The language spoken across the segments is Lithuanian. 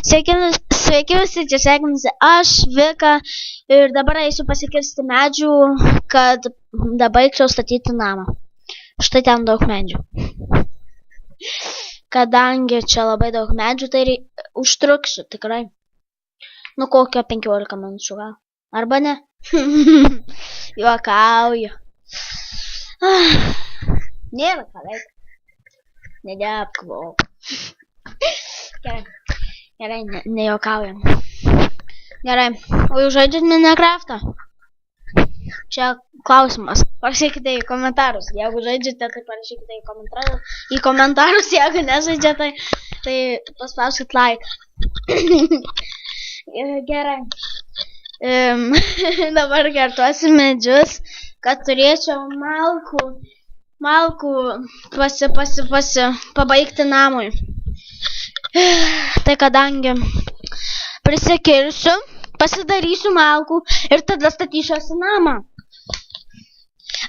Sveiki visi, čia sveikinasi aš, Vika, ir dabar eisiu pasikirsti medžių, kad dabaigčiau statyti namą. Štai ten daug medžių. Kadangi čia labai daug medžių, tai užtruksiu tikrai. Nu, kokią 15 minučių gal. Arba ne? Juokauju. Nėra ką veikti. Nedėpkvok. Gerai, nejuokaujam. Gerai, o jūs žaidžiat Minecraftą? Čia klausimas. Parašykite į komentarus. Jeigu žaidžiate, tai parašykite į komentarus. Jeigu nežaidžiate, tai paspauskit like. Gerai. Dabar kertuosiu medžius, kad turėčiau malkų pabaigti namui. Tai kadangi prisikirsiu, pasidarysiu malkų ir tada statysiuosi namą.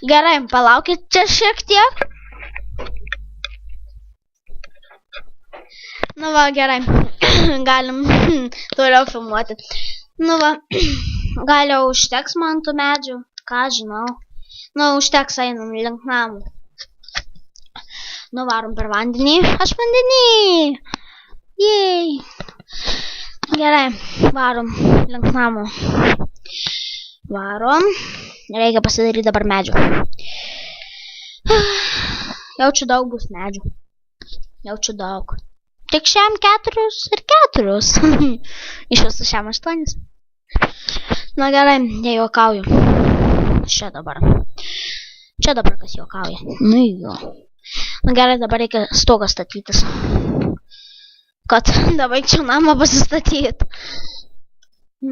Gerai, palaukit čia šiek tiek. Nu va, gerai. Galim toliau filmuoti. Nu va, gal jau užteks man tų medžių, ką žinau. Nu, užteks, einam link namų. Nu, varom per vandenį. Aš vandenį! Jej! Gerai, varom link namų. Varom. Reikia pasidaryti dabar medžių. Jaučiu daug bus medžių. Jaučiu daug. Tik šiam 4 ir 4. Iš visų šiam 8. Na gerai, nejuokauju. Čia dabar kas juokauja. Nu jo. Na gerai, dabar reikia stogą statytis. Kad dabaigčiau namą pasistatyti.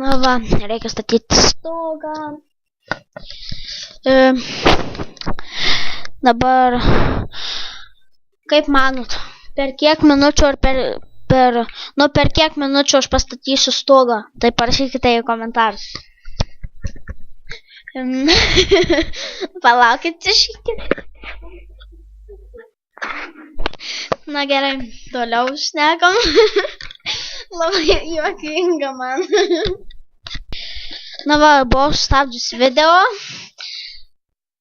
Na va, reikia statyti stogą. Dabar, kaip manot, per kiek minučių ar per kiek minučių aš pastatysiu stogą? Tai parašykite į komentarus. Palaukit čia šiek tiek. Na gerai, toliau šnekam. Labai juokinga man. Na va, buvau sustabdžiusi video.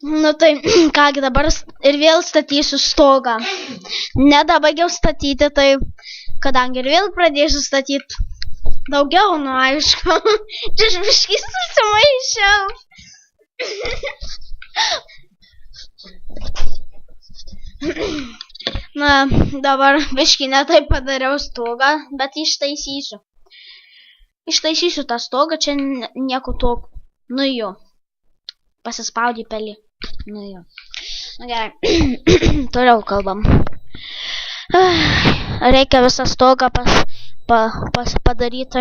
Nu tai, kągi dabar ir vėl statysiu stogą. Nedabaigiau statyti, tai kadangi ir vėl pradėsiu statyti daugiau, nu aišku. Čia aš biškį susimaišiau. Na, dabar biškį netai padariau stogą, bet ištaisysiu. Ištaisysiu tą stogą, čia nieko tokio. Nu jo. Pasispaudė pelį. Nu jo. Na gerai. Toliau kalbam. Reikia visą stogą padaryti.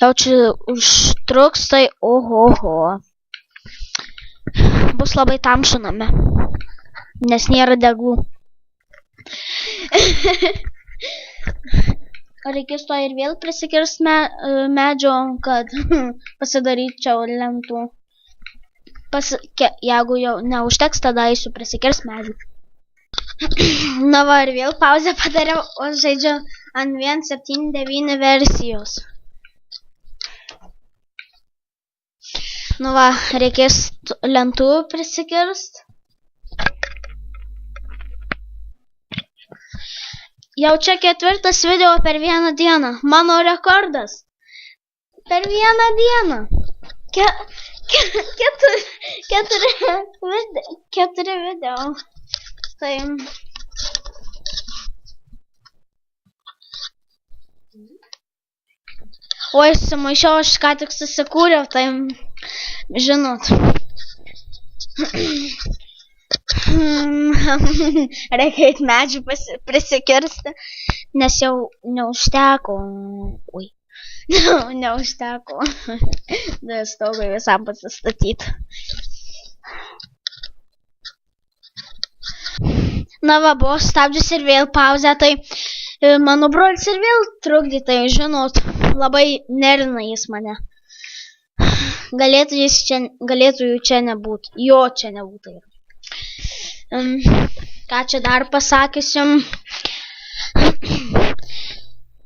Jaučiu užtruks, tai ohoho. Bus labai tamšu name. Nes nėra degų. Reikės to ir vėl prisikirst medžio, kad pasidaryčiau lentų. Jeigu jau neužteks, tada eisiu prisikirst medžių. Na va, ir vėl pauzę padariau, o žaidžiu ant 1.7.9 versijos. Nu va, reikės lentų prisikirst. Jau čia 4 video per vieną dieną. Mano rekordas. Per vieną dieną. 4 video. Tai... Oi, sumaišiau, aš ką tik susikūriau, tai... Žinot. Reikia eit medžių prisikirsti, nes jau neužteko. Oi. Neužteko. Stogui visam pasistatyti. Na va, buvo stabdžius ir vėl pauzę, tai mano brolis ir vėl trukdė, tai žinot, labai nervina jis mane. Galėtų jų čia nebūt. Jo čia nebūtų. Ką čia dar pasakysiu?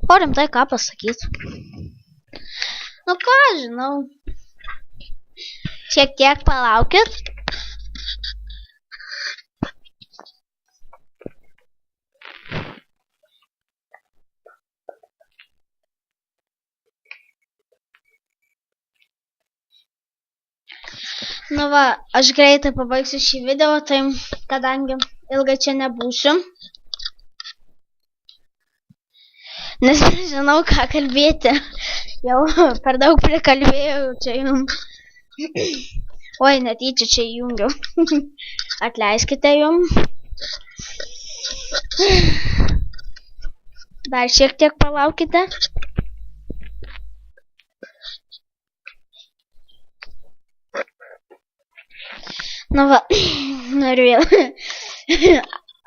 O rimtai ką pasakyti? Nu ką, žinau. Šiek tiek palaukit. Nu va, aš greitai pabaigsiu šį video, tai kadangi ilgai čia nebūsiu. Nes nežinau, ką kalbėti. Jau per daug prikalbėjau čia jums. Oi, netyčia čia įjungiau. Atleiskite jums. Dar šiek tiek palaukite. Nu va, noriu vėl.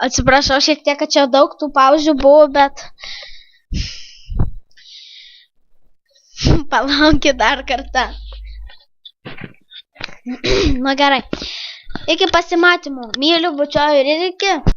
Atsiprašau šiek tiek, kad čia daug tų pauzių buvo, bet palaukit dar kartą. Nu gerai. Iki pasimatymų. Myliu, bučiuoju ir iki.